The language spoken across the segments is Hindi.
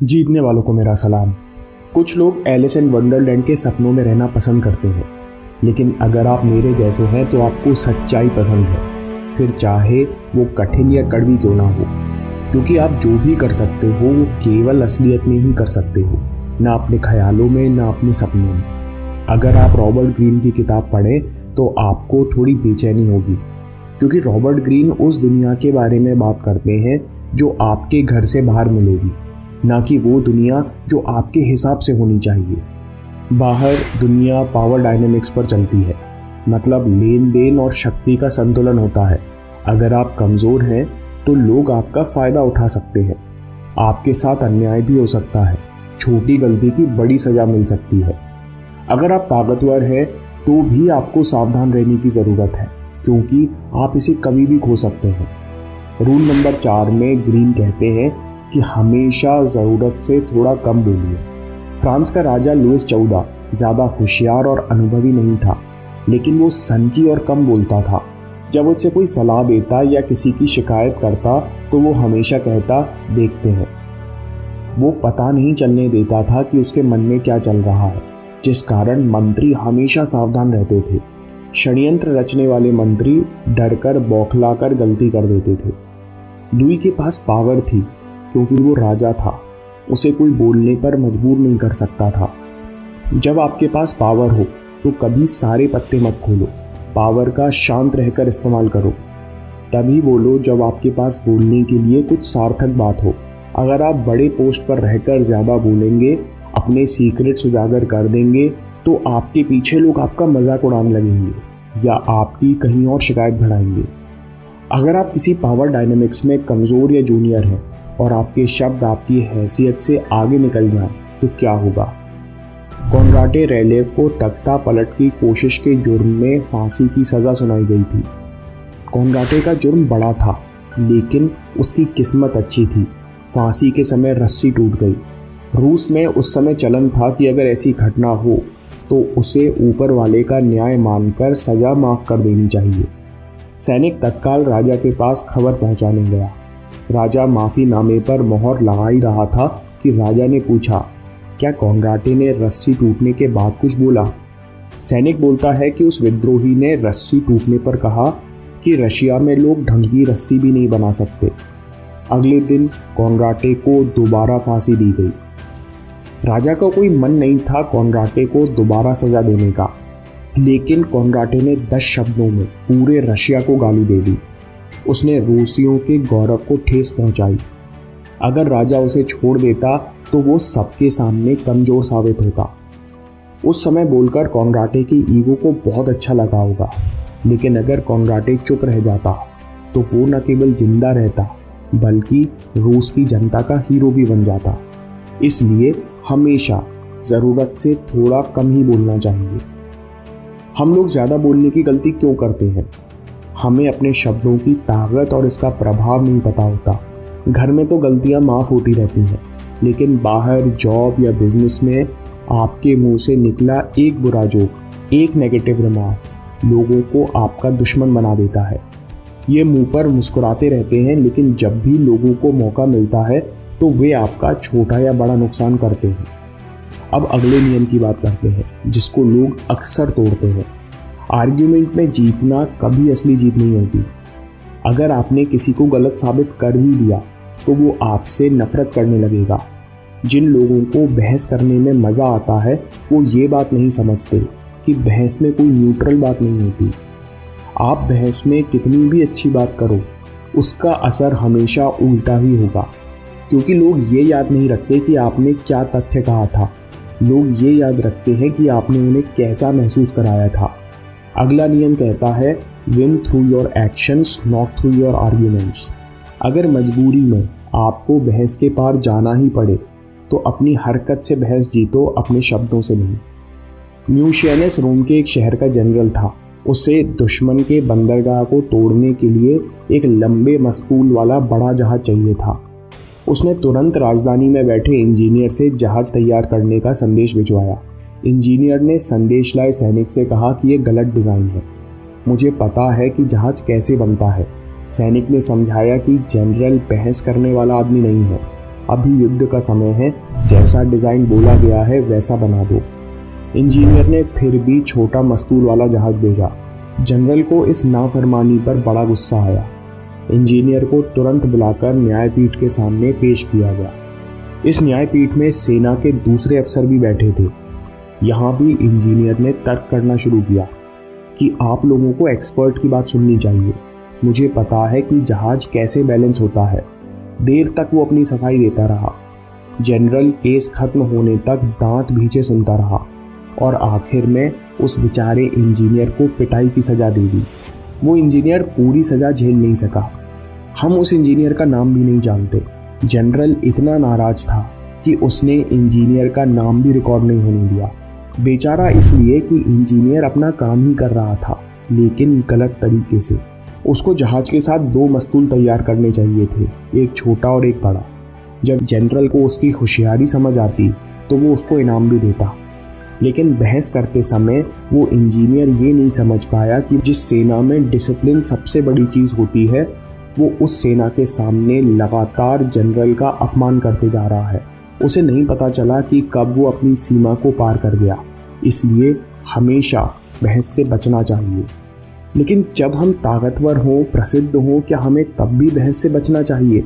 जीतने वालों को मेरा सलाम। कुछ लोग एलिस इन वंडरलैंड के सपनों में रहना पसंद करते हैं, लेकिन अगर आप मेरे जैसे हैं तो आपको सच्चाई पसंद है, फिर चाहे वो कठिन या कड़वी क्यों ना हो, क्योंकि आप जो भी कर सकते हो वो केवल असलियत में ही कर सकते हो, ना अपने ख्यालों में, ना अपने सपनों में। अगर आप रॉबर्ट ग्रीन की किताब पढ़ें तो आपको थोड़ी बेचैनी होगी, क्योंकि रॉबर्ट ग्रीन उस दुनिया के बारे में बात करते हैं जो आपके घर से बाहर मिलेगी, ना कि वो दुनिया जो आपके हिसाब से होनी चाहिए। बाहर दुनिया पावर डायनेमिक्स पर चलती है, मतलब लेन देन और शक्ति का संतुलन होता है। अगर आप कमज़ोर हैं तो लोग आपका फ़ायदा उठा सकते हैं, आपके साथ अन्याय भी हो सकता है, छोटी गलती की बड़ी सज़ा मिल सकती है। अगर आप ताकतवर हैं तो भी आपको सावधान रहने की ज़रूरत है, क्योंकि आप इसे कभी भी खो सकते हैं। रूल नंबर 4 में ग्रीन कहते हैं कि हमेशा ज़रूरत से थोड़ा कम बोलिए। फ्रांस का राजा लुइस 14 ज़्यादा होशियार और अनुभवी नहीं था, लेकिन वो सनकी और कम बोलता था। जब उससे कोई सलाह देता या किसी की शिकायत करता तो वो हमेशा कहता, देखते हैं। वो पता नहीं चलने देता था कि उसके मन में क्या चल रहा है, जिस कारण मंत्री हमेशा सावधान रहते थे। षड्यंत्र रचने वाले मंत्री डरकर बौखलाकर गलती कर देते थे। लुई के पास पावर थी क्योंकि वो राजा था, उसे कोई बोलने पर मजबूर नहीं कर सकता था। जब आपके पास पावर हो तो कभी सारे पत्ते मत खोलो, पावर का शांत रहकर इस्तेमाल करो। तभी बोलो जब आपके पास बोलने के लिए कुछ सार्थक बात हो। अगर आप बड़े पोस्ट पर रहकर ज़्यादा बोलेंगे, अपने सीक्रेट्स उजागर कर देंगे, तो आपके पीछे लोग आपका मजाक उड़ाने लगेंगे या आपकी कहीं और शिकायत बढ़ाएंगे। अगर आप किसी पावर डायनेमिक्स में कमज़ोर या जूनियर हैं और आपके शब्द आपकी हैसियत से आगे निकल जाएं, तो क्या होगा? कॉनराड रैलेव को तख्ता पलट की कोशिश के जुर्म में फांसी की सज़ा सुनाई गई थी। कॉनराड का जुर्म बड़ा था, लेकिन उसकी किस्मत अच्छी थी। फांसी के समय रस्सी टूट गई। रूस में उस समय चलन था कि अगर ऐसी घटना हो तो उसे ऊपर वाले का न्याय मानकर सज़ा माफ़ कर देनी चाहिए। सैनिक तत्काल राजा के पास खबर पहुंचाने गया। राजा माफ़ीनामे पर मोहर लगा ही रहा था कि राजा ने पूछा, क्या कॉनराड ने रस्सी टूटने के बाद कुछ बोला? सैनिक बोलता है कि उस विद्रोही ने रस्सी टूटने पर कहा कि रशिया में लोग ढंग की रस्सी भी नहीं बना सकते। अगले दिन कॉनराड को दोबारा फांसी दी गई। राजा का कोई मन नहीं था कॉनराड को दोबारा सज़ा देने का, लेकिन कॉनराड ने 10 शब्दों में पूरे रशिया को गाली दे दी। उसने रूसियों के गौरव को ठेस पहुंचाई। अगर राजा उसे छोड़ देता तो वो सबके सामने कमज़ोर साबित होता। उस समय बोलकर कॉनराड की ईगो को बहुत अच्छा लगा होगा, लेकिन अगर कॉनराड चुप रह जाता तो वो न केवल जिंदा रहता बल्कि रूस की जनता का हीरो भी बन जाता। इसलिए हमेशा ज़रूरत से थोड़ा कम ही बोलना चाहिए। हम लोग ज़्यादा बोलने की गलती क्यों करते हैं? हमें अपने शब्दों की ताकत और इसका प्रभाव नहीं पता होता। घर में तो गलतियां माफ़ होती रहती हैं, लेकिन बाहर जॉब या बिजनेस में आपके मुंह से निकला एक बुरा जोक, एक नेगेटिव रिमार्क लोगों को आपका दुश्मन बना देता है। ये मुंह पर मुस्कुराते रहते हैं, लेकिन जब भी लोगों को मौका मिलता है तो वे आपका छोटा या बड़ा नुकसान करते हैं। अब अगले नियम की बात करते हैं, जिसको लोग अक्सर तोड़ते हैं। आर्ग्यूमेंट में जीतना कभी असली जीत नहीं होती। अगर आपने किसी को गलत साबित कर भी दिया तो वो आपसे नफरत करने लगेगा। जिन लोगों को बहस करने में मज़ा आता है वो ये बात नहीं समझते कि बहस में कोई न्यूट्रल बात नहीं होती। आप बहस में कितनी भी अच्छी बात करो, उसका असर हमेशा उल्टा ही होगा, क्योंकि लोग ये याद नहीं रखते कि आपने क्या तथ्य कहा था। लोग ये याद रखते हैं कि आपने उन्हें कैसा महसूस कराया था। अगला नियम कहता है, win through your actions not through your arguments. अगर मजबूरी में आपको बहस के पार जाना ही पड़े तो अपनी हरकत से बहस जीतो, अपने शब्दों से नहीं। म्यूशियनस रोम के एक शहर का जनरल था। उसे दुश्मन के बंदरगाह को तोड़ने के लिए एक लंबे मस्तूल वाला बड़ा जहाज चाहिए था। उसने तुरंत राजधानी में बैठे इंजीनियर से जहाज तैयार करने का संदेश भिजवाया। इंजीनियर ने संदेश लाए सैनिक से कहा कि यह गलत डिज़ाइन है। मुझे पता है कि जहाज कैसे बनता है, सैनिक ने समझाया कि जनरल बहस करने वाला आदमी नहीं है, अभी युद्ध का समय है, जैसा डिज़ाइन बोला गया है वैसा बना दो। इंजीनियर ने फिर भी छोटा मस्तूल वाला जहाज भेजा। जनरल को इस नाफरमानी पर बड़ा गुस्सा आया। इंजीनियर को तुरंत बुलाकर न्यायपीठ के सामने पेश किया गया। इस न्यायपीठ में सेना के दूसरे अफसर भी बैठे थे। यहाँ भी इंजीनियर ने तर्क करना शुरू किया कि आप लोगों को एक्सपर्ट की बात सुननी चाहिए। मुझे पता है कि जहाज कैसे बैलेंस होता है। देर तक वो अपनी सफाई देता रहा। जनरल केस खत्म होने तक दांत भींचे सुनता रहा और आखिर में उस बेचारे इंजीनियर को पिटाई की सज़ा दे दी। वो इंजीनियर पूरी सज़ा झेल नहीं सका। हम उस इंजीनियर का नाम भी नहीं जानते। जनरल इतना नाराज था कि उसने इंजीनियर का नाम भी रिकॉर्ड नहीं होने दिया। बेचारा इसलिए कि इंजीनियर अपना काम ही कर रहा था, लेकिन गलत तरीके से। उसको जहाज के साथ 2 मस्तूल तैयार करने चाहिए थे, एक छोटा और एक बड़ा। जब जनरल को उसकी होशियारी समझ आती तो वो उसको इनाम भी देता, लेकिन बहस करते समय वो इंजीनियर ये नहीं समझ पाया कि जिस सेना में डिसिप्लिन सबसे बड़ी चीज़ होती है, वो उस सेना के सामने लगातार जनरल का अपमान करते जा रहा है। उसे नहीं पता चला कि कब वो अपनी सीमा को पार कर गया। इसलिए हमेशा बहस से बचना चाहिए। लेकिन जब हम ताकतवर हों, प्रसिद्ध हों, क्या हमें तब भी बहस से बचना चाहिए?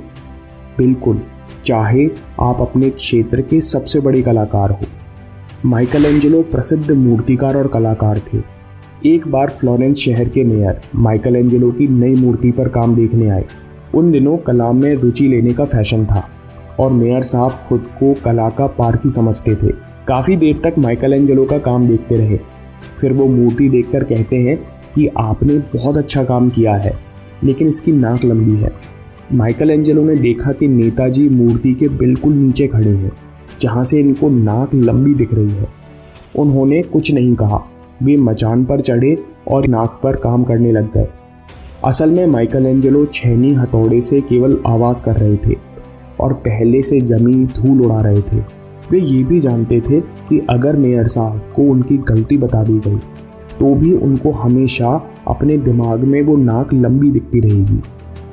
बिल्कुल, चाहे आप अपने क्षेत्र के सबसे बड़े कलाकार हो। माइकल एंजेलो प्रसिद्ध मूर्तिकार और कलाकार थे। एक बार फ्लोरेंस शहर के मेयर माइकल एंजेलो की नई मूर्ति पर काम देखने आए। उन दिनों कला में रुचि लेने का फैशन था और मेयर साहब खुद को कला का पारखी समझते थे। काफ़ी देर तक माइकल एंजेलो का काम देखते रहे। फिर वो मूर्ति देखकर कहते हैं कि आपने बहुत अच्छा काम किया है, लेकिन इसकी नाक लंबी है। माइकल एंजेलो ने देखा कि नेताजी मूर्ति के बिल्कुल नीचे खड़े हैं, जहाँ से इनको नाक लंबी दिख रही है। उन्होंने कुछ नहीं कहा। वे मचान पर चढ़े और नाक पर काम करने लग गए। असल में माइकल एंजेलो छेनी हथौड़े से केवल आवाज़ कर रहे थे और पहले से जमी धूल उड़ा रहे थे। वे ये भी जानते थे कि अगर मेयर साहब को उनकी गलती बता दी गई तो भी उनको हमेशा अपने दिमाग में वो नाक लंबी दिखती रहेगी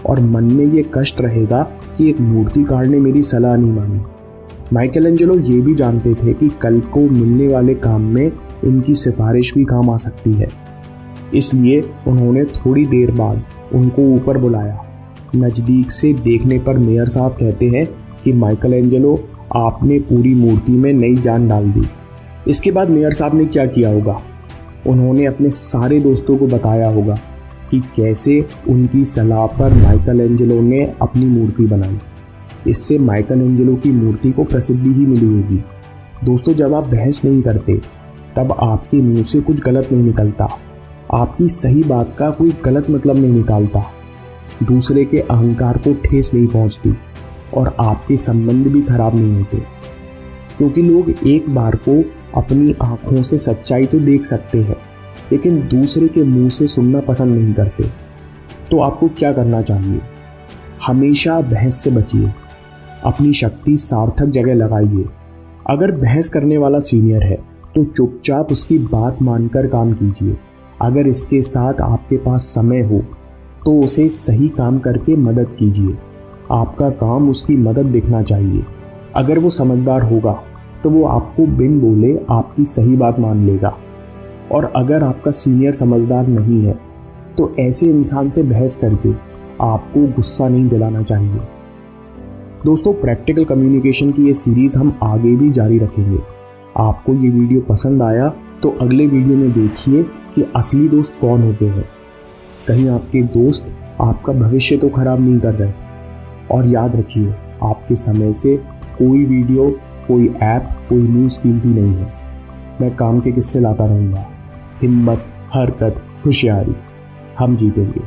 और मन में ये कष्ट रहेगा कि एक मूर्तिकार ने मेरी सलाह नहीं मानी। माइकल एंजेलो ये भी जानते थे कि कल को मिलने वाले काम में उनकी सिफारिश भी काम आ सकती है। इसलिए उन्होंने थोड़ी देर बाद उनको ऊपर बुलाया। नज़दीक से देखने पर मेयर साहब कहते हैं कि माइकल एंजेलो, आपने पूरी मूर्ति में नई जान डाल दी। इसके बाद मेयर साहब ने क्या किया होगा? उन्होंने अपने सारे दोस्तों को बताया होगा कि कैसे उनकी सलाह पर माइकल एंजेलो ने अपनी मूर्ति बनाई। इससे माइकल एंजेलो की मूर्ति को प्रसिद्धि ही मिली होगी। दोस्तों, जब आप बहस नहीं करते तब आपके मुंह से कुछ गलत नहीं निकलता। आपकी सही बात का कोई गलत मतलब नहीं निकालता। दूसरे के अहंकार को ठेस नहीं पहुंचती और आपके संबंध भी खराब नहीं होते, क्योंकि लोग एक बार को अपनी आंखों से सच्चाई तो देख सकते हैं, लेकिन दूसरे के मुंह से सुनना पसंद नहीं करते। तो आपको क्या करना चाहिए? हमेशा बहस से बचिए। अपनी शक्ति सार्थक जगह लगाइए। अगर बहस करने वाला सीनियर है तो चुपचाप उसकी बात मानकर काम कीजिए। अगर इसके साथ आपके पास समय हो तो उसे सही काम करके मदद कीजिए। आपका काम उसकी मदद दिखना चाहिए। अगर वो समझदार होगा तो वो आपको बिन बोले आपकी सही बात मान लेगा। और अगर आपका सीनियर समझदार नहीं है तो ऐसे इंसान से बहस करके आपको गुस्सा नहीं दिलाना चाहिए। दोस्तों, प्रैक्टिकल कम्युनिकेशन की ये सीरीज़ हम आगे भी जारी रखेंगे। आपको ये वीडियो पसंद आया तो अगले वीडियो में देखिए कि असली दोस्त कौन होते हैं। कहीं आपके दोस्त आपका भविष्य तो खराब नहीं कर रहे। और याद रखिए, आपके समय से कोई वीडियो, कोई ऐप, कोई न्यूज़ कीमती नहीं है। मैं काम के किस्से लाता रहूँगा। हिम्मत, हरकत, होशियारी, हम जीतेंगे।